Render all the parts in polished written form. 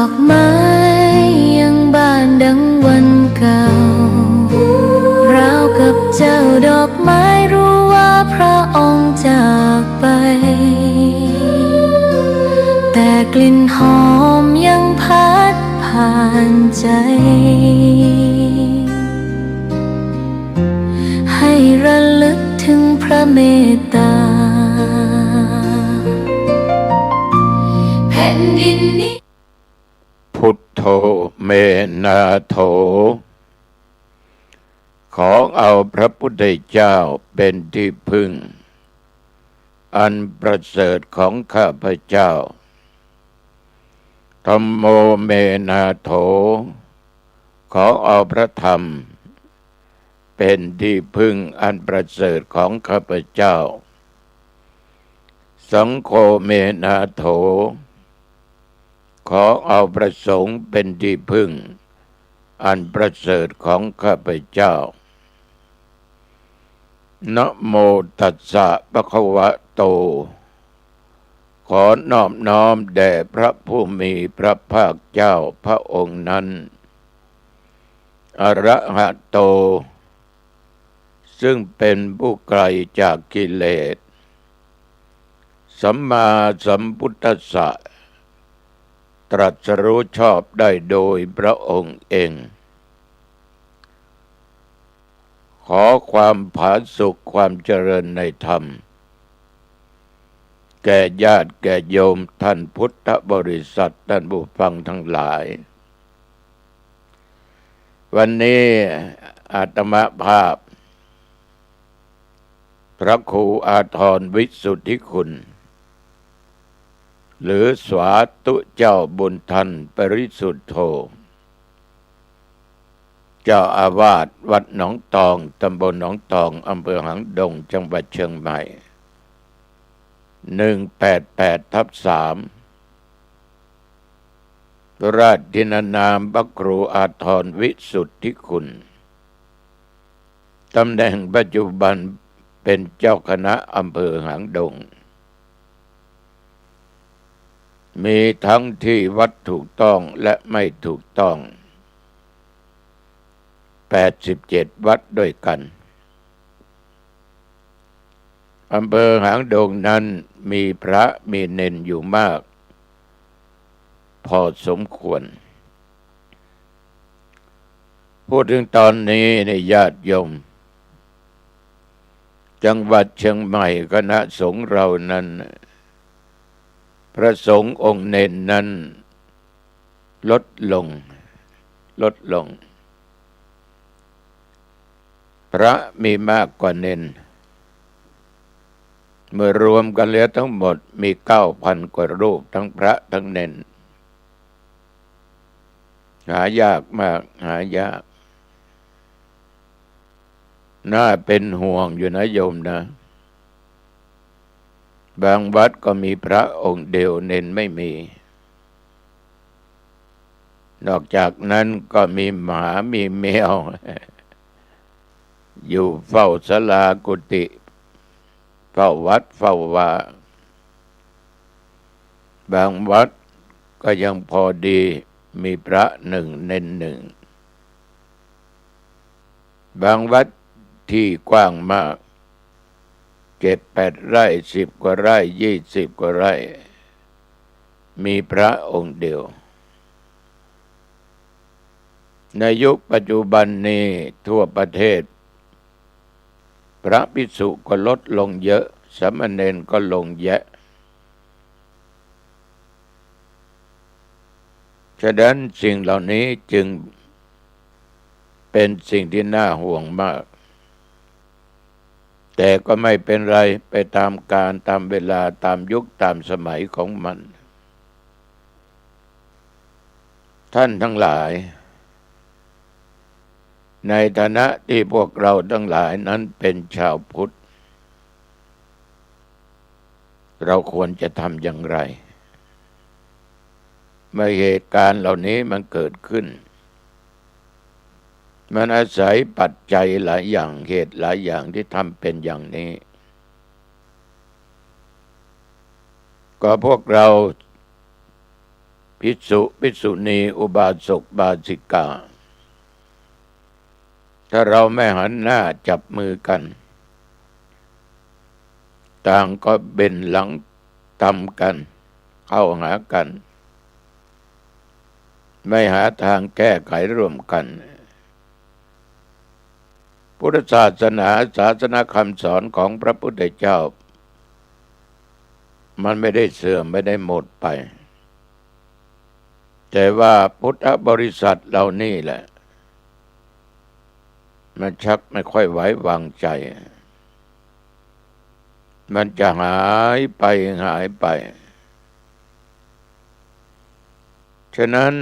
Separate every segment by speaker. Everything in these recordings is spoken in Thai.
Speaker 1: อกไม้ยังบานดังวันเก่าราวกับเจ้าดอกไม้รู้ว่าพระองค์จากไปแต่กลิ่นหอมยังพัดผ่านใจให้ระลึกถึงพระเมตตาแผ่นดินนี้
Speaker 2: พุทโธเมนาโถขอเอาพระพุทธเจ้าเป็นที่พึ่งอันประเสริฐของข้าพเจ้าธัมโมเมนาโถขอเอาพระธรรมเป็นที่พึ่งอันประเสริฐของข้าพเจ้าสังโฆเมนาโถขอเอาพระสงฆ์เป็นที่พึ่งอันประเสริฐของข้าพเจ้านะโมตัสสะภะคะวะโตขอนอบน้อมแด่พระผู้มีพระภาคเจ้าพระองค์นั้นอรหะโตซึ่งเป็นผู้ไกลจากกิเลสสัมมาสัมพุทธัสสะตรัสรู้ชอบได้โดยพระองค์เองขอความผาสุกความเจริญในธรรมแก่ญาติแก่โยมท่านพุทธบริษัทท่านผู้ฟังทั้งหลายวันนี้อาตมาภาพพระครูอาทรวิสุทธิคุณหรือสวาตุเจ้าบุญทันปริสุทธโธเจ้าอาวาสวัดหนองตองตำบลหนองตองอำเภอหางดงจังหวัดเชียงใหม่188/3ราชทินานามพระครูอาทรวิสุทธิคุณตำแหน่งปัจจุบันเป็นเจ้าคณะอำเภอหางดงมีทั้งที่วัดถูกต้องและไม่ถูกต้อง87วัดด้วยกันอำเภอหางดงนั้นมีพระมีเณรอยู่มากพอสมควรพูดถึงตอนนี้ในญาติโยมจังหวัดเชียงใหม่คณะสงฆ์เรานั้นพระสงฆ์องค์เณรนั้นลดลงพระมีมากกว่าเณรเมื่อรวมกันแล้วทั้งหมดมี 9,000 กว่ารูปทั้งพระทั้งเณรหายากมากหายากน่าเป็นห่วงอยู่นะโยมนะบางวัดก็มีพระองค์เดียวเณรไม่มีนอกจากนั้นก็มีหมามีแมวอยู่เฝ้าศาลากุฏิเฝ้าวัดเฝ้าวาบางวัดก็ยังพอดีมีพระหนึ่งเณรหนึ่งบางวัดที่กว้างมาก7-8 ไร่10 กว่าไร่20 กว่าไร่มีพระองค์เดียวในยุคปัจจุบันนี้ทั่วประเทศพระภิกษุก็ลดลงเยอะสามเณรก็ลงแยะฉะนั้นสิ่งเหล่านี้จึงเป็นสิ่งที่น่าห่วงมากแต่ก็ไม่เป็นไรไปตามกาลตามเวลาตามยุคตามสมัยของมันท่านทั้งหลายในฐานะที่พวกเราทั้งหลายนั้นเป็นชาวพุทธเราควรจะทำอย่างไรเมื่อเหตุการณ์เหล่านี้มันเกิดขึ้นมันอาศัยปัจจัยหลายอย่างเหตุหลายอย่างที่ทำเป็นอย่างนี้ก็พวกเรา ภิกษุภิกษุณีอุบาสกบาสิกาถ้าเราไม่หันหน้าจับมือกันต่างก็เบนหลังตำกันเข้าหากันไม่หาทางแก้ไขร่วมกันพุทธศาสนาศาสนาคำสอนของพระพุทธเจ้ามันไม่ได้เสื่อมไม่ได้หมดไปแต่ว่าพุทธบริษัทเหล่านี้แหละมันชักไม่ค่อยไว้วางใจมันจะหายไปฉะนั้น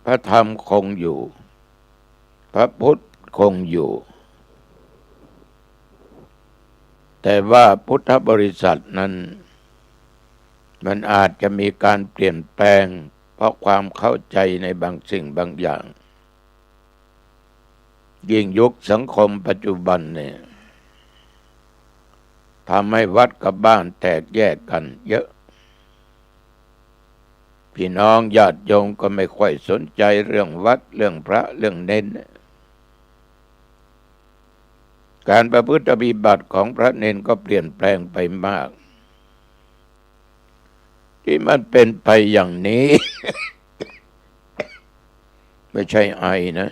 Speaker 2: พระธรรมคงอยู่พระพุทธคงอยู่แต่ว่าพุทธบริษัทนั้นมันอาจจะมีการเปลี่ยนแปลงเพราะความเข้าใจในบางสิ่งบางอย่างยิ่งยุคสังคมปัจจุบันเนี่ยทำให้วัดกับบ้านแตกแยกกันเยอะพี่น้องญาติโยมก็ไม่ค่อยสนใจเรื่องวัดเรื่องพระเรื่องเน้นการประพฤติปฏิบัติของพระเนนก็เปลี่ยนแปลงไปมากที่มันเป็นไปอย่างนี้ ไม่ใช่ไอนะ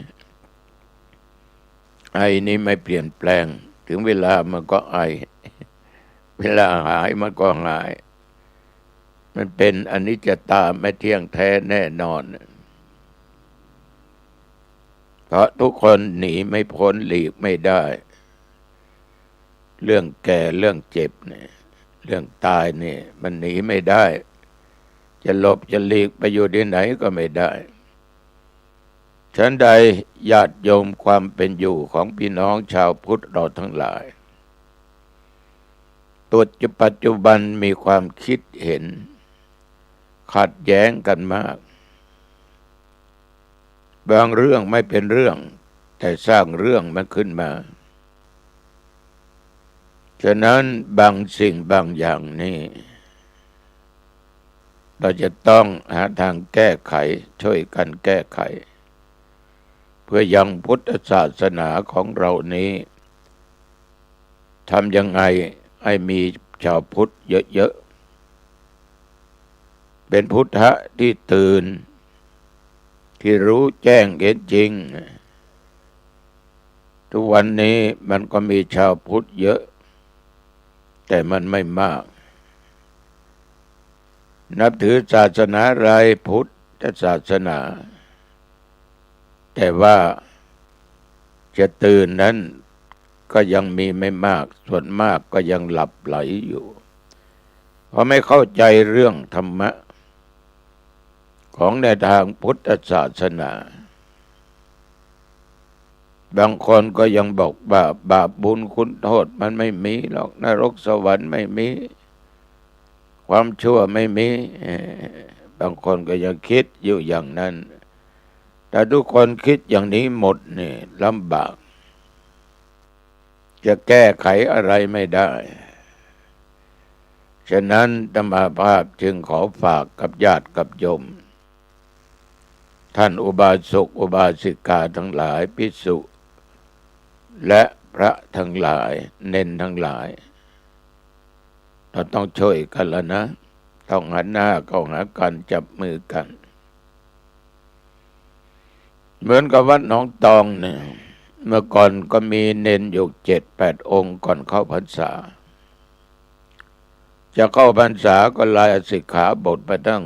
Speaker 2: ไอนี้ไม่เปลี่ยนแปลงถึงเวลามันก็ไอเวลาหายมันก็หายมันเป็นอนิจจตาไม่เที่ยงแท้แน่นอนเพราะทุกคนหนีไม่พ้นหลีกไม่ได้เรื่องแก่เรื่องเจ็บเนี่ยเรื่องตายนี่มันหนีไม่ได้จะหลบจะหลีกไปอยู่ที่ไหนก็ไม่ได้ฉันใดญาติโยมความเป็นอยู่ของพี่น้องชาวพุทธเราทั้งหลายตัวปัจจุบันมีความคิดเห็นขัดแย้งกันมากบางเรื่องไม่เป็นเรื่องแต่สร้างเรื่องมันขึ้นมาฉะนั้นบางสิ่งบางอย่างนี่เราจะต้องหาทางแก้ไขช่วยกันแก้ไขเพื่อยังพุทธศาสนาของเรานี้ทำยังไงให้มีชาวพุทธเยอะๆเป็นพุทธะที่ตื่นที่รู้แจ้งเห็นจริงทุกวันนี้มันก็มีชาวพุทธเยอะแต่มันไม่มากนับถือศาสนาอะไรพุทธศาสนาแต่ว่าจะตื่นนั้นก็ยังมีไม่มากส่วนมากก็ยังหลับไหลอยู่เพราะไม่เข้าใจเรื่องธรรมะของในทางพุทธศาสนาบางคนก็ยังบอกว่าบาปบุญคุณโทษมันไม่มีหรอกนรกสวรรค์ไม่มีความชั่วไม่มีบางคนก็ยังคิดอยู่อย่างนั้นแต่ทุกคนคิดอย่างนี้หมดนี่ลำบากจะแก้ไขอะไรไม่ได้ฉะนั้นธรรมภาพจึงขอฝากกับญาติกับโยมท่านอุบาสกอุบาสิกาทั้งหลายภิกษุและพระทั้งหลายเน้นทั้งหลายเราต้องช่วยกันแล้วนะต้องหันหน้าเข้าหากันจับมือกันเหมือนกับวัดหนองตองเนี่ยเมื่อก่อนก็มีเนนอยู่7-8 องค์ก่อนเข้าพรรษาจะเข้าพรรษาก็ลาสิกขาบทไปตั้ง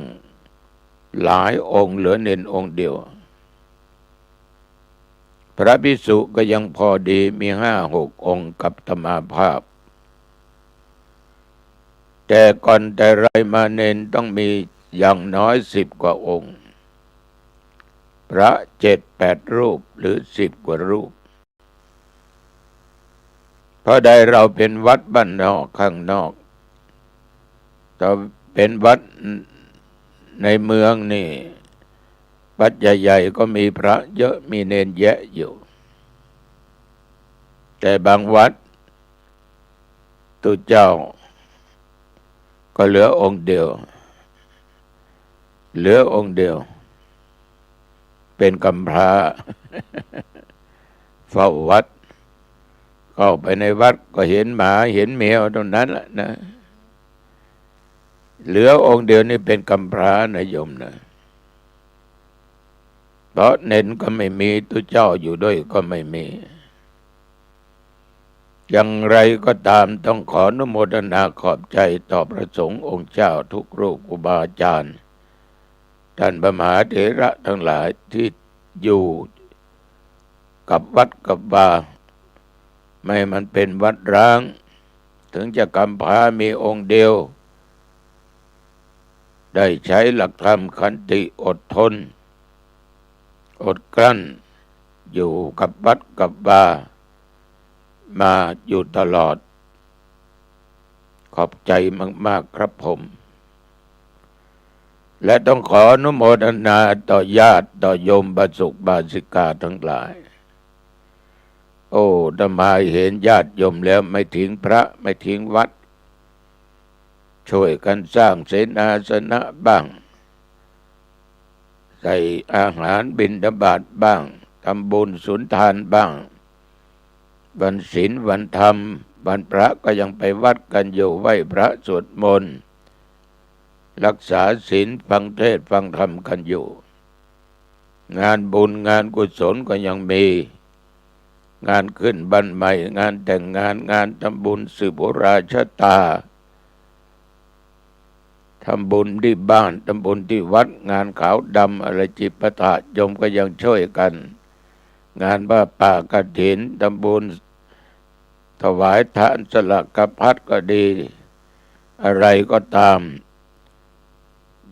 Speaker 2: หลายองค์เหลือเนนองค์เดียวพระภิกษุก็ยังพอดีมี5-6 องค์กับธรรมาภาพแต่ก่อนแต่ไรมาเนนต้องมีอย่างน้อย10 กว่าองค์พระ7-8 รูปหรือ10 กว่ารูปเพราะใดเราเป็นวัดบ้านนอกข้างนอกแต่เป็นวัดในเมืองนี่วัดใหญ่ๆก็มีพระเยอะมีเนนแยะอยู่แต่บางวัดตุเจ้าก็เหลือองค์เดียว เหลือองค์เดียวเป็นกำพร้าเฝ้าวัดเข้าไปในวัดก็เห็นหมาเห็นแมวตรงนั้นแหละนะเหลือองค์เดียวนี่เป็นกำพร้านะโยมนะเพราะเน้นก็ไม่มีตัวเจ้าอยู่ด้วยก็ไม่มีอย่างไรก็ตามต้องขออนุโมทนาขอบใจต่อพระสงฆ์องค์เจ้าทุกรูปครูบาอาจารย์ท่านพระมหาเถระทั้งหลายที่อยู่กับวัดกับวาไม่มันเป็นวัดร้างถึงจะกำพร้ามีองค์เดียวได้ใช้หลักธรรมขันติอดทนอดกลั้นอยู่กับวัดกับวามาอยู่ตลอดขอบใจมากๆครับผมและต้องขออนุโมทนาต่อญาติต่อโยมบาสุกบาสิกาทั้งหลายโอ้ธรรมาเห็นญาติโยมแล้วไม่ทิ้งพระไม่ทิ้งวัดช่วยกันสร้างเสนาสนะบ้างใส่อาหารบิณฑบาตบ้างทำบุญสุนทานบ้างวันศีลวันธรรมวันพระก็ยังไปวัดกันอยู่ไหว้พระสวดมนต์รักษาศีลฟังเทศน์ฟังธรรมกันอยู่งานบุญงานกุศลก็ยังมีงานขึ้นบ้านใหม่งานแต่งงานงานทำบุญสืบราชตาทำบุญที่บ้านทำบุญที่วัดงานขาวดำอะไรจิปาถะโยมก็ยังช่วยกันงานผ้าป่ากฐินทำบุญถวายทานสละกภัตก็ดีอะไรก็ตาม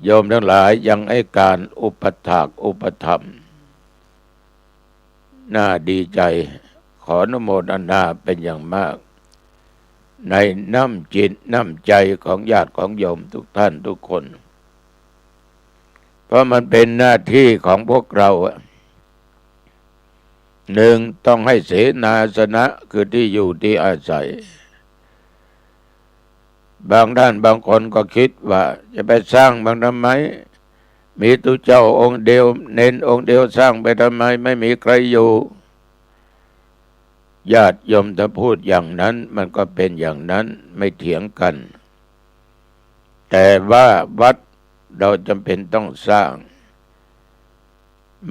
Speaker 2: โยมทั้งหลายยังให้การอุปถากอุปถัมภ์น่าดีใจขออนุโมทนาเป็นอย่างมากในน้ำจิตน้ำใจของญาติของโยมทุกท่านทุกคนเพราะมันเป็นหน้าที่ของพวกเราหนึ่งต้องให้เสนาสนะคือที่อยู่ที่อาศัยบางท่านบางคนก็คิดว่าจะไปสร้างบางทำไมมีตัวเจ้าองค์เดียวเน้นองค์เดียวสร้างไปทำไมไม่มีใครอยู่ญาติโยมถ้าพูดอย่างนั้นมันก็เป็นอย่างนั้นไม่เถียงกันแต่ว่าวัดเราจำเป็นต้องสร้าง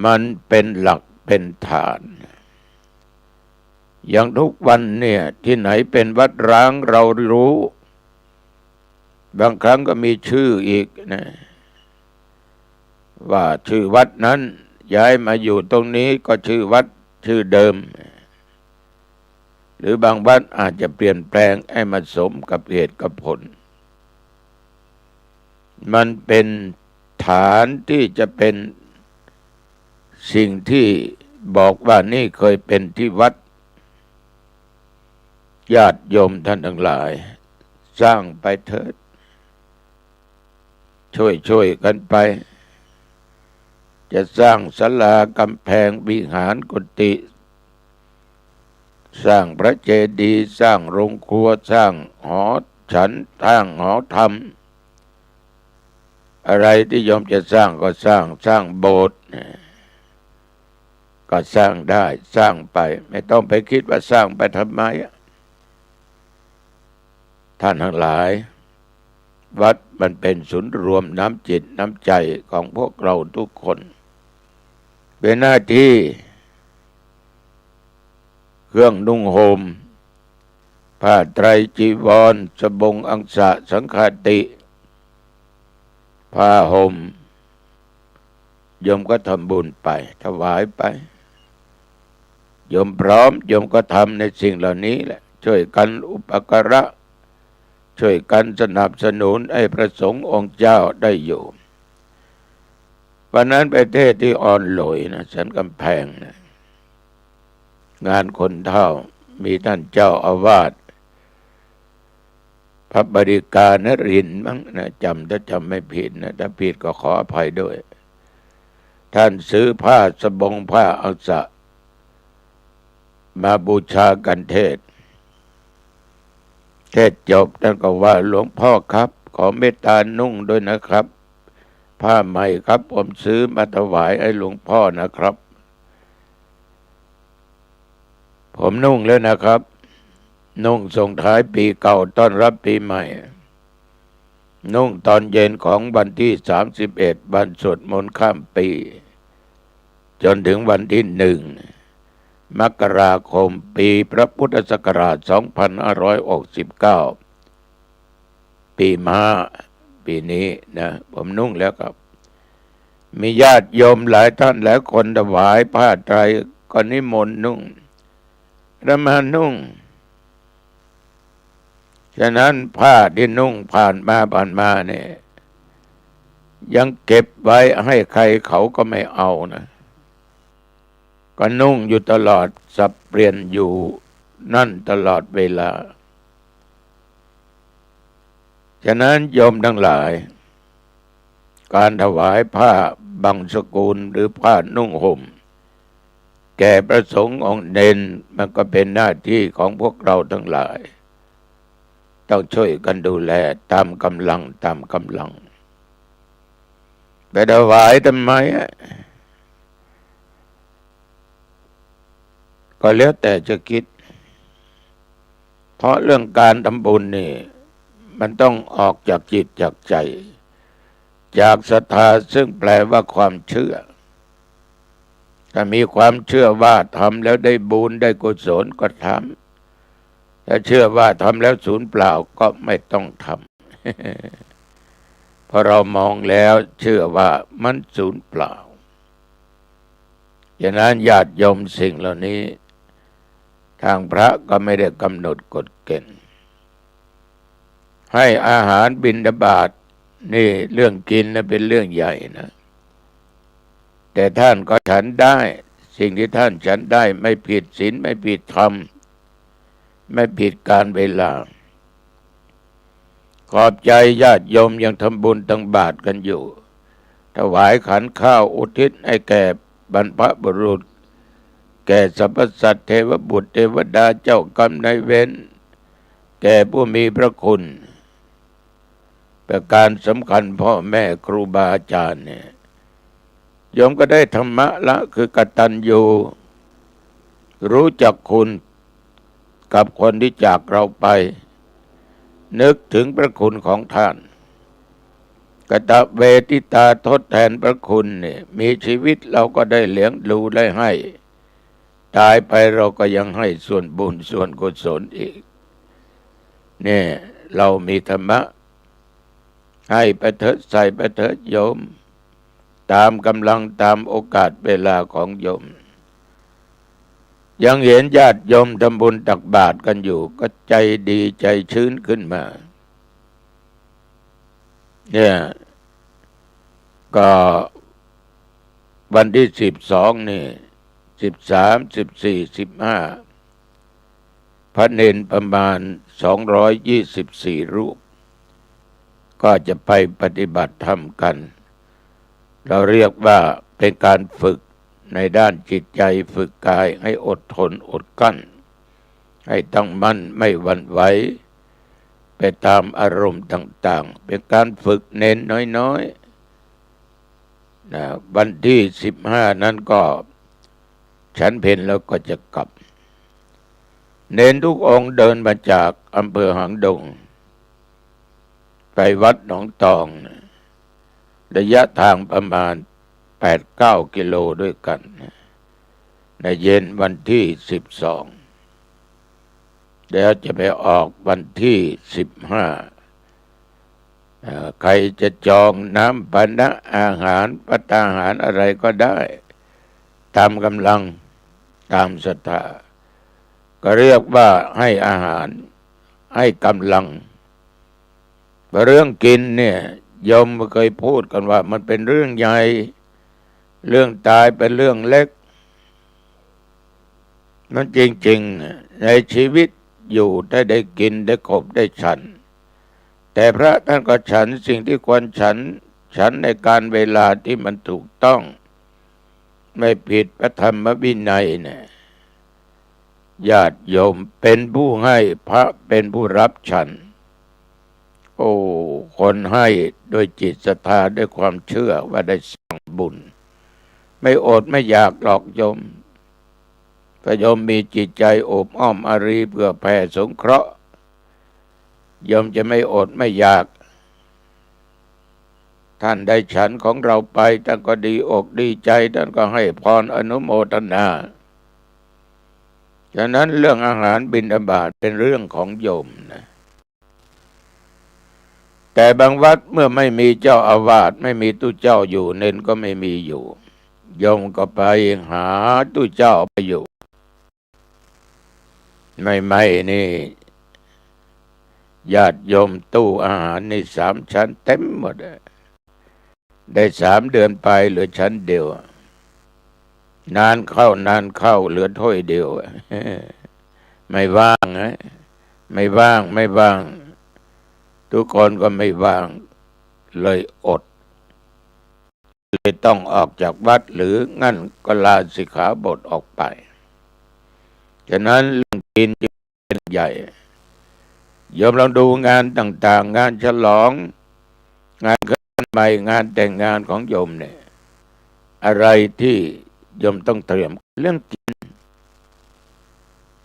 Speaker 2: มันเป็นหลักเป็นฐานอย่างทุกวันเนี่ยที่ไหนเป็นวัดร้างเรารู้บางครั้งก็มีชื่ออีกนะว่าชื่อวัดนั้นย้ายมาอยู่ตรงนี้ก็ชื่อวัดชื่อเดิมหรือบางวัดอาจจะเปลี่ยนแปลงให้มันสมกับเหตุกับผลมันเป็นฐานที่จะเป็นสิ่งที่บอกว่านี่เคยเป็นที่วัดญาติโยมท่านทั้งหลายสร้างไปเถิดช่วยกันไปจะสร้างศาลากำแพงวิหารกุฏิสร้างพระเจดีย์สร้างโรงครัวสร้างหอฉันสร้างหอธรรมอะไรที่โยมจะสร้างก็สร้างโบสถ์ก็สร้างได้สร้างไปไม่ต้องไปคิดว่าสร้างไปทำไมท่านทั้งหลายวัดมันเป็นศูนย์รวมน้ำจิตน้ำใจของพวกเราทุกคนเป็นหน้าที่เครื่องนุ่งห่มผ้าไตรจีวรสบงอังสะสังฆาติผ้าห่มโยมก็ทำบุญไปถวายไปโยมพร้อมโยมก็ทำในสิ่งเหล่านี้แหละช่วยกันอุปการะช่วยกันสนับสนุนให้พระสงฆ์องค์เจ้าได้อยู่วันนั้นไปเทศที่อ่อนหลอยนะสันกำแพงนะงานคนเฒ่ามีท่านเจ้าอาวาสพระบริการนรินทร์มั้งนะถ้าจำไม่ผิดนะถ้าผิดก็ขออภัยด้วยท่านซื้อผ้าสบงผ้าอังสะมาบูชากันเทศจบท่านก็ว่าหลวงพ่อครับขอเมตตานุ่งด้วยนะครับ ผ้าใหม่ครับผมซื้อมาถวายให้หลวงพ่อนะครับผมนุ่งแล้วนะครับนุ่งส่งท้ายปีเก่าต้อนรับปีใหม่นุ่งตอนเย็นของวันที่31วันสวดมนต์ข้ามปีจนถึงวันที่1 มกราคมปีพระพุทธศักราช2569ปีม้าปีนี้นะผมนุ่งแล้วครับมีญาติโยมหลายท่านหลายคนถวายผ้าไตรก็นิมนต์นุ่งแล้วมานุ่งฉะนั้นผ้าที่นุ่งผ่านมาเนี่ยยังเก็บไว้ให้ใครเขาก็ไม่เอานะก็นุ่งอยู่ตลอดสับเปลี่ยนอยู่นั่นตลอดเวลาฉะนั้นโยมทั้งหลายการถวายผ้าบังสกุลหรือผ้านุ่งห่มแก่พระสงฆ์องค์เด่นมันก็เป็นหน้าที่ของพวกเราทั้งหลายต้องช่วยกันดูแลตามกำลังไปถวายทำไมก็แล้วแต่จะคิดเพราะเรื่องการทำบุญนี่มันต้องออกจากจิตจากใจจากศรัทธาซึ่งแปลว่าความเชื่อถ้ามีความเชื่อว่าทำแล้วได้บุญได้กุศลก็ทำถ้าเชื่อว่าทำแล้วสูญเปล่าก็ไม่ต้องทำเพราะเรามองแล้วเชื่อว่ามันสูญเปล่าอย่างนั้นญาติโยมสิ่งเหล่านี้ทางพระก็ไม่ได้กำหนดกฎเกณฑ์ให้อาหารบิณฑบาตนี่เรื่องกินนะเป็นเรื่องใหญ่นะแต่ท่านก็ฉันได้สิ่งที่ท่านฉันได้ไม่ผิดศีลไม่ผิดธรรมไม่ผิดการเวลาขอบใจญาติโยมยังทำบุญตั้งบาตรกันอยู่ถวายขันข้าวอุทิศให้แก่บรรพบุรุษแก่สรรพสัตว์เทวบุตรเทวดาเจ้ากรรมนายเวรแก่ผู้มีพระคุณประการสำคัญพ่อแม่ครูบาอาจารย์เนี่ยโยมก็ได้ธรรมะละคือกตัญญูรู้จักคุณกับคนที่จากเราไปนึกถึงพระคุณของท่านกตเวทิตาทดแทนพระคุณเนี่ยมีชีวิตเราก็ได้เลี้ยงดูได้ให้ตายไปเราก็ยังให้ส่วนบุญส่วนกุศลอีกเนี่ยเรามีธรรมะให้ไปเถิดใส่ไปเถิดโยมตามกำลังตามโอกาสเวลาของโยมยังเห็นญาติโยมทำบุญตักบาตรกันอยู่ก็ใจดีใจชื้นขึ้นมาเนี่ยก็วันที่12นี่13 14 15พระเนนประมาณ224รูปก็จะไปปฏิบัติธรรมกันเราเรียกว่าเป็นการฝึกในด้านจิตใจฝึกกายให้อดทนอดกลั้นให้ตั้งมั่นไม่หวั่นไหวไปตามอารมณ์ต่างๆเป็นการฝึกเน้นน้อยๆนะวันที่15นั้นก็ฉันเพลแล้วก็จะกลับเน้นทุกองค์เดินมาจากอำเภอหางดงไปวัดหนองตองระยะทางประมาณ 8-9 กิโลด้วยกันในเย็นวันที่12แล้วจะไปออกวันที่15ใครจะจองน้ำปานะอาหารภัตตาหารอะไรก็ได้ตามกำลังตามศรัทธาก็เรียกว่าให้อาหารให้กำลังเรื่องกินเนี่ยโยมเคยพูดกันว่ามันเป็นเรื่องใหญ่เรื่องตายเป็นเรื่องเล็กมันจริงๆในชีวิตอยู่ได้กินได้ขบได้ฉันแต่พระท่านก็ฉันสิ่งที่ควรฉันในการเวลาที่มันถูกต้องไม่ผิดพระธรรมวินัยเนี่ยญาติโยมเป็นผู้ให้พระเป็นผู้รับฉัน โอ้คนให้โดยจิตศรัทธาด้วยความเชื่อว่าได้สร้างบุญไม่อดไม่อยากหรอกโยมถ้าโยมมีจิตใจโอบอ้อมอารีเพื่อแผ่สงเคราะห์โยมจะไม่อดไม่อยากท่านได้ฉันของเราไปท่านก็ดีอกดีใจท่านก็ให้พรอนุโมทนาฉะนั้นเรื่องอาหารบิณฑบาตเป็นเรื่องของโยมนะแต่บางวัดเมื่อไม่มีเจ้าอาวาสไม่มีตู้เจ้าอยู่เน้นก็ไม่มีอยู่โยมก็ไปหาตู้เจ้าไปอยู่ไม่นี่ญาติโยมตู้อาหารนี่3 ชั้นเต็มหมดได้3 เดือนไปเหลือชั้นเดียวนานเข้เหลือถ้วยเดียวไม่ว่างไม่ว่างทุกคนก็ไม่ว่างเลยอดเลยต้องออกจากวัดหรืองั้นก็ลาสิกขาบทออกไปฉะนั้นเรื่องกินจึงเป็นใหญ่โยมลองดูงานต่างๆงานฉลองงานขึ้นใหม่งานแต่งงานของโยมเนี่ยอะไรที่โยมต้องเตรียมเรื่องกิน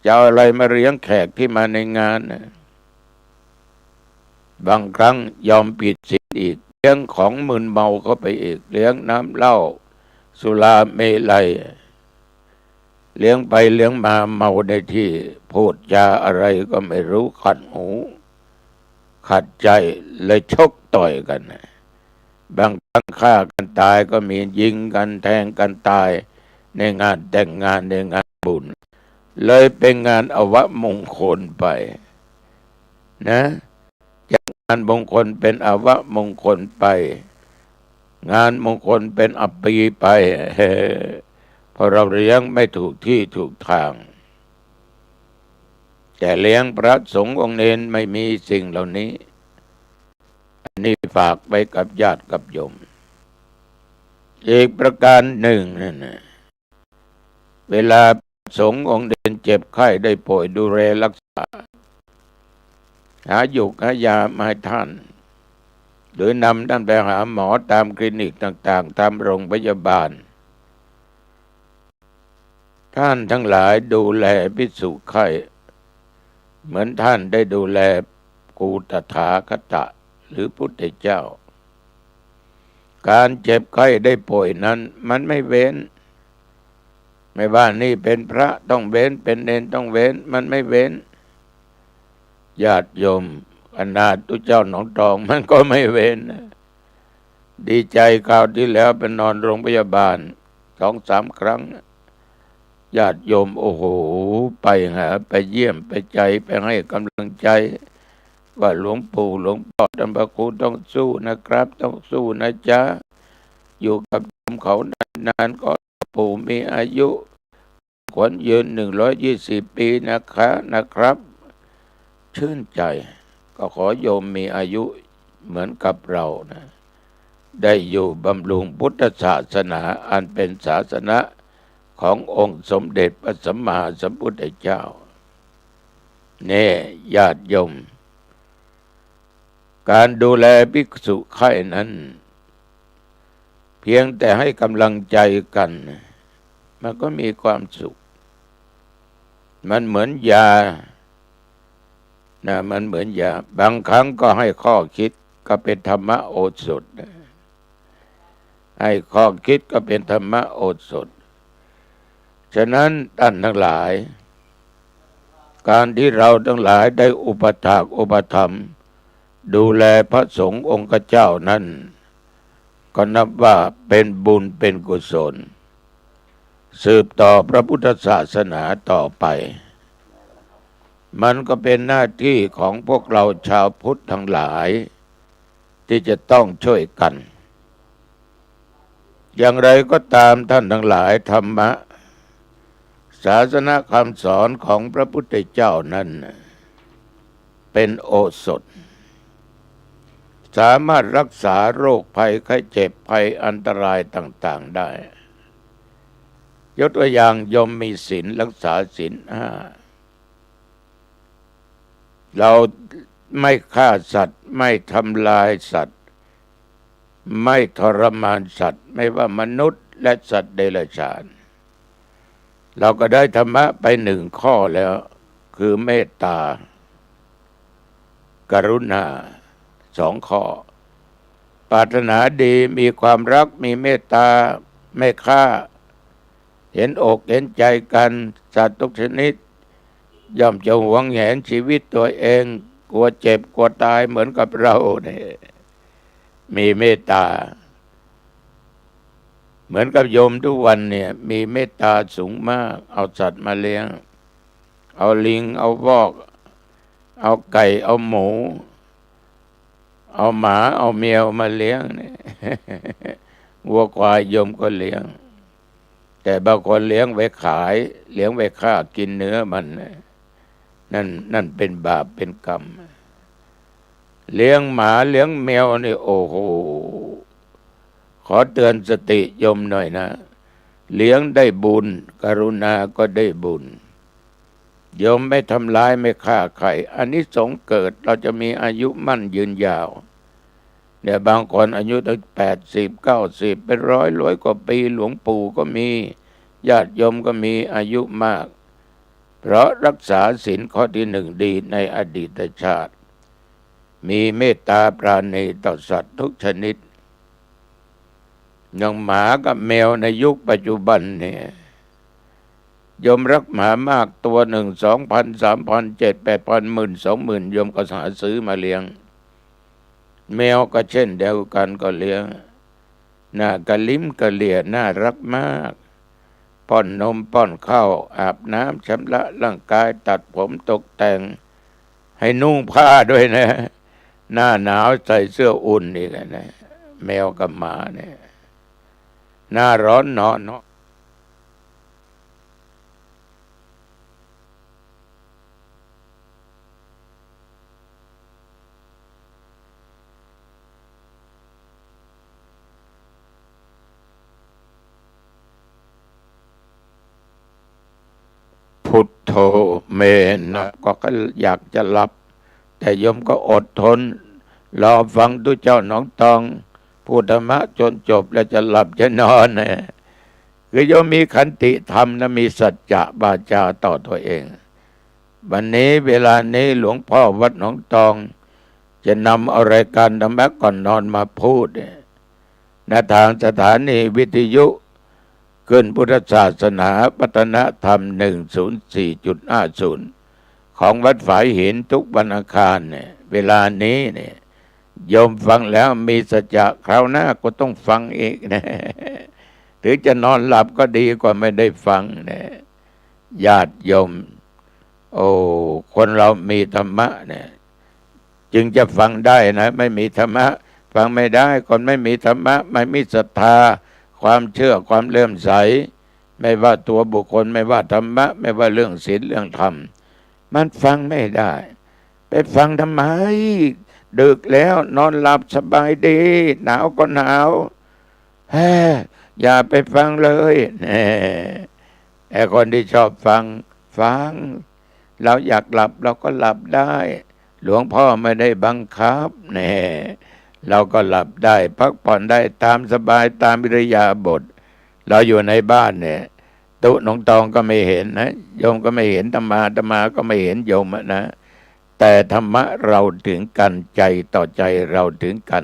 Speaker 2: จะเอาอะไรมาเลี้ยงแขกที่มาในงานนะบางครั้งยอมผิดศีลอีกเลี้ยงของมึนเมาเข้าไปอีกเลี้ยงน้ำเหล้าสุราเมลัยเลี้ยงไปเลี้ยงมาเมาในที่พูดจาอะไรก็ไม่รู้ขัดหูขัดใจเลยชกต่อยกันบางครั้งฆ่ากันตายก็มียิงกันแทงกันตายในงานแต่งงานในงานบุญเลยเป็นงานอวมงคลไปนะจากงานมงคลเป็นอวมงคลไปงานมงคลเป็นอัปปีไปพอเราเลี้ยงไม่ถูกที่ถูกทางแต่เลี้ยงพระสงฆ์องค์เนรไม่มีสิ่งเหล่านี้อันนี้ฝากไปกับญาติกับโยมอีกประการหนึ่งนั่นนะเวลาสงฆ์องค์เนรเจ็บไข้ได้ป่วยดูแลรักษาหาหยุกหายามาให้ท่านหรือนำท่านไปหาหมอตามคลินิกต่างๆตามโรงพยาบาลท่านทั้งหลายดูแลภิกษุไข้เหมือนท่านได้ดูแลกูตถาคตหรือพุทธเจ้าการเจ็บไข้ได้ป่วยนั้นมันไม่เว้นไม่ว่านี่เป็นพระต้องเว้นเป็นเณรต้องเว้นมันไม่เว้นญาติโยมอนาถตุเจ้าหนองตองมันก็ไม่เว้นดีใจคราวที่แล้วไปนอนโรงพยาบาล2-3 ครั้งญาติโยมโอ้โหไปหาไปเยี่ยมไปใจไปให้กำลังใจว่าหลวงปู่หลวงพ่อท่านพระครูต้องสู้นะครับต้องสู้นะจ๊ะอยู่กับโยมเขานานๆก็ปู่มีอายุขวัญยืน120 ปีนะครับชื่นใจก็ขอโยมมีอายุเหมือนกับเรานะได้อยู่บำรุงพุทธศาสนาอันเป็นศาสนาขององค์สมเด็จพระสัมมาสัมพุทธเจ้าแน่ญาติโยมการดูแลภิกษุไข้นั้นเพียงแต่ให้กำลังใจกันมันก็มีความสุขมันเหมือนยามันเหมือนยาบางครั้งก็ให้ข้อคิดก็เป็นธรรมโอสถให้ข้อคิดก็เป็นธรรมโอสถฉะนั้นท่านทั้งหลายการที่เราทั้งหลายได้อุปถากอุปถัมภ์ดูแลพระสงฆ์องค์เจ้านั้นก็นับว่าเป็นบุญเป็นกุศลสืบต่อพระพุทธศาสนาต่อไปมันก็เป็นหน้าที่ของพวกเราชาวพุทธทั้งหลายที่จะต้องช่วยกันอย่างไรก็ตามท่านทั้งหลายธรรมะศาสนาคำสอนของพระพุทธเจ้านั้นเป็นโอสถสามารถรักษาโรคภัยไข้เจ็บภัยอันตรายต่างๆได้ยกตัวอย่างโยมมีศีลรักษาศีล 5เรา ไม่ฆ่าสัตว์ไม่ทำลายสัตว์ไม่ทรมานสัตว์ไม่ว่ามนุษย์และสัตว์เดรัจฉานเราก็ได้ธรรมะไปหนึ่งข้อแล้วคือเมตตากรุณาสองข้อปรารถนาดีมีความรักมีเมตตาไม่ฆ่าเห็นอกเห็นใจกันสัตว์ทุกชนิดย่อมจะหวงแหนชีวิตตัวเองกลัวเจ็บกลัวตายเหมือนกับเราเนี่ยมีเมตตาเหมือนกับโยมทุกวันเนี่ยมีเมตตาสูงมากเอาสัตว์มาเลี้ยงเอาลิงเอาวอกเอาไก่เอาหมูเอาหมาเอาแมวมาเลี้ยงเนี่ยวัวควายโยมก็เลี้ยงแต่บางคนเลี้ยงไว้ขายเลี้ยงไว้ฆ่ากินเนื้อมันนั่นเป็นบาปเป็นกรรมเลี้ยงหมาเลี้ยงแมวนี่โอ้โหขอเตือนสติโยมหน่อยนะเลี้ยงได้บุญกรุณาก็ได้บุญโยมไม่ทำร้ายไม่ฆ่าใครอานิสงส์เกิดเราจะมีอายุมั่นยืนยาวเนี่ยบางคนอายุตั้ง80 90เป็นร้อยกว่าปีหลวงปู่ก็มีญาติโยมก็มีอายุมากเพราะรักษาศีลข้อที่หนึ่งดีในอดีตชาติมีเมตตาปราณีต่อสัตว์ทุกชนิดอย่างหมากับแมวในยุคปัจจุบันเนี่ยโยมรักหมามากตัวหนึ่ง2,000 3,000 7,000 8,000 10,000 20,000โยมก็หาซื้อมาเลี้ยงแมวก็เช่นเดียวกันก็เลี้ยงหน้ากระลิ้มกระเหลี่ยน่ารักมากป้อนนมป้อนข้าวอาบน้ำชำระร่างกายตัดผมตกแต่งให้นุ่งผ้าด้วยนะหน้าหนาวใส่เสื้ออุ่นอีกนะแมวกับหมาเนี่ยหน้าร้อนนอนเนาะพุทโธเมนะก็อยากจะหลับแต่โยมก็อดทนรอฟังตุเจ้าหนองตองพูดธรรมะจนจบแล้วจะหลับจะนอนนะคือโยมมีขันติธรรมนะมีสัจจะบาจาต่อตัวเองวันนี้เวลานี้หลวงพ่อวัดหนองตองจะนำเอารายการธรรมะก่อนนอนมาพูดในทางสถานีวิทยุขึ้นพุทธศาสนาพัฒนธรรม 104.50 ของวัดฝายหินทุกวันอังคารเนี่ยเวลานี้เนี่ยโยมฟังแล้วมีสัจจะคราวหน้าก็ต้องฟังอีกนะถึงจะนอนหลับก็ดีกว่าไม่ได้ฟังนะญาติโยมโอ้คนเรามีธรรมะเนี่ยจึงจะฟังได้นะไม่มีธรรมะฟังไม่ได้คนไม่มีธรรมะไม่มีศรัทธาความเชื่อความเลื่อมใสไม่ว่าตัวบุคคลไม่ว่าธรรมะไม่ว่าเรื่องศีลเรื่องธรรมมันฟังไม่ได้ไปฟังทำไมดึกแล้วนอนหลับสบายดีหนาวก็หนาวอย่าไปฟังเลยไอ้คนที่ชอบฟังเราอยากหลับเราก็หลับได้หลวงพ่อไม่ได้บังคับเราก็หลับได้พักผ่อนได้ตามสบายตามอิริยาบถเราอยู่ในบ้านเนี่ยตุ๊หนองตองก็ไม่เห็นนะโยมก็ไม่เห็นธรรมาก็ไม่เห็นโยมนะแต่ธรรมะเราถึงกันใจต่อใจเราถึงกัน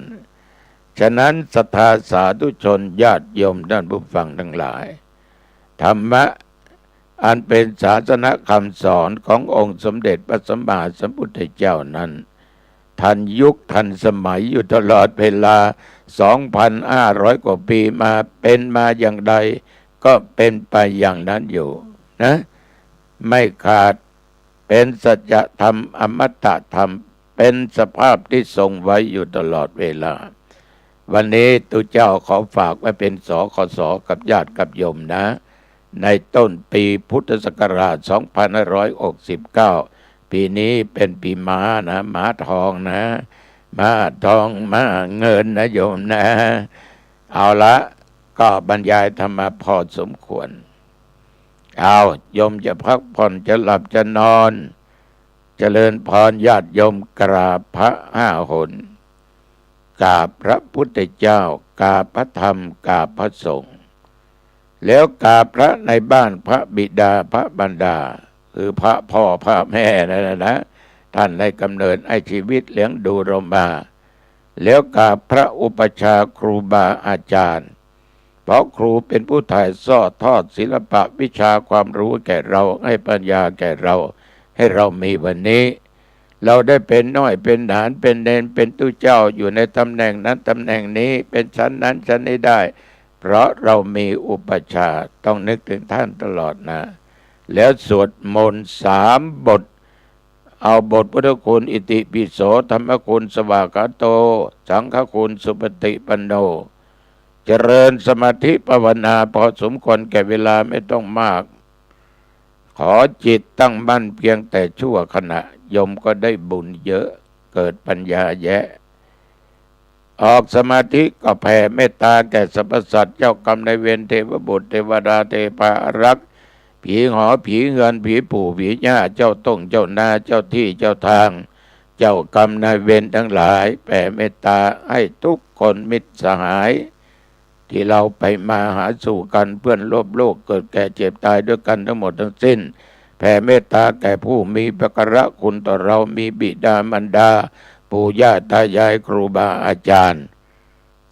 Speaker 2: ฉะนั้นศรัทธาสาธุชนญาติโยมท่านผู้ฟังทั้งหลายธรรมะอันเป็นศาสนคำสอนขององค์สมเด็จพระสัมมาสัมพุทธเจ้านั้นทันยุคทันสมัยอยู่ตลอดเวลา 2,500 กว่าปีมาเป็นมาอย่างใดก็เป็นไปอย่างนั้นอยู่นะไม่ขาดเป็นสัจธรรมอมตะธรรมเป็นสภาพที่ทรงไว้อยู่ตลอดเวลาวันนี้ตุเจ้าขอฝากไว้เป็นสคสกับญาติกับโยมนะในต้นปีพุทธศักราช 2569 ปีนี้เป็นปีม้านะม้าทองนะม้าทองม้าเงินนะโยมนะเอาละก็บรรยายธรรมะพอสมควรเอาโยมจะพักผ่อนจะหลับจะนอน เจริญพรญาติโยมกราบพระ5 หนกราบพระพุทธเจ้ากราบพระธรรมกราบพระสงฆ์แล้วกราบพระในบ้านพระบิดาพระบรรดาคือพระพ่อพระแม่นั่นนะท่านได้กำเนิดให้ชีวิตเลี้ยงดูเรามาแล้วกราบพระอุปชฌาย์ครูบาอาจารย์เพราะครูเป็นผู้ถ่ายทอดศิลปะวิชาความรู้แก่เราให้ปัญญาแก่เราให้เรามีวันนี้เราได้เป็นน้อยเป็นหนานเป็นเนนเป็นตู้เจ้าอยู่ในตำแหน่งนั้นตำแหน่งนี้เป็นชั้นนั้นชั้นนี้ได้เพราะเรามีอุปชฌาย์ต้องนึกถึงท่านตลอดนะแล้วสวดมนต์3 บทเอาบทพุทธคุณอิติปิโสธรรมคุณสวากขาโตสังฆคุณสุปฏิปันโนเจริญสมาธิภาวนาพอสมควรแก่เวลาไม่ต้องมากขอจิตตั้งมั่นเพียงแต่ชั่วขณะโยมก็ได้บุญเยอะเกิดปัญญาแยะออกสมาธิก็แผ่เมตตาแก่สรรพสัตว์เจ้ากรรมนายเวรเทวบุตรเทวดาเทพาอารักษ์ผีหอผีเงินผีปู่ผีย่าเจ้าต้งเจ้านาเจ้าที่เจ้าทางเจ้ากรรมนายเวรทั้งหลายแผ่เมตตาให้ทุกคนมิตรสหายที่เราไปมาหาสู่กันเพื่อนร่วมโลกเกิดแก่เจ็บตายด้วยกันทั้งหมดทั้งสิ้นแผ่เมตตาแก่ผู้มีพระกรุณาคุณต่อเรามีบิดามารดาปู่ย่าตายายครูบาอาจารย์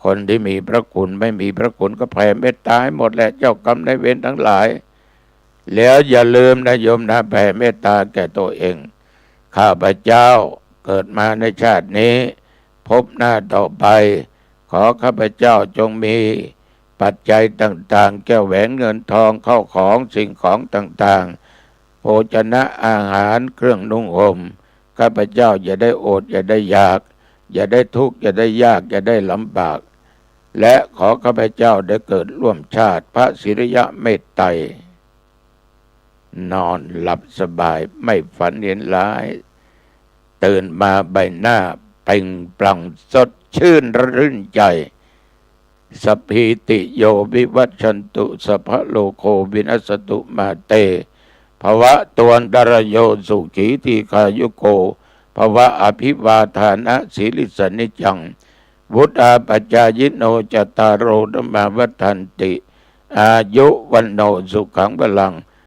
Speaker 2: คนที่มีพระคุณไม่มีพระคุณก็แผ่เมตตาให้หมดแหละเจ้ากรรมนายเวรทั้งหลายแล้วอย่าลืมนะโยมนะแผ่เมตตาแก่ตัวเองข้าพเจ้าเกิดมาในชาตินี้พบหน้าต่อไปขอข้าพเจ้าจงมีปัจจัยต่างๆแก้วแหวนเงินทองเข้าของสิ่งของต่างๆโภชนะอาหารเครื่องนุ่งห่มข้าพเจ้าอย่าได้อดอย่าได้อยากอย่าได้ทุกข์อย่าได้ยากอย่าได้ลำบากและขอข้าพเจ้าได้เกิดร่วมชาติพระศิริยะเมตไตรนอนหลับสบายไม่ฝันเห็นร้ายตื่นมาใบหน้าเปล่งปลั่งสดชื่นรื่นใจสัพพิติโยวิวัชชันตุสัพพะโลโควินัสสตุมาเตภวะตวันตรโยสุขีทีคายุโกภวะอภิวาทานะสีลิสนิจังวุฒาปัจจายโนจตารโรธรรมาวัฏันติอายุวันโนสุขังพลัง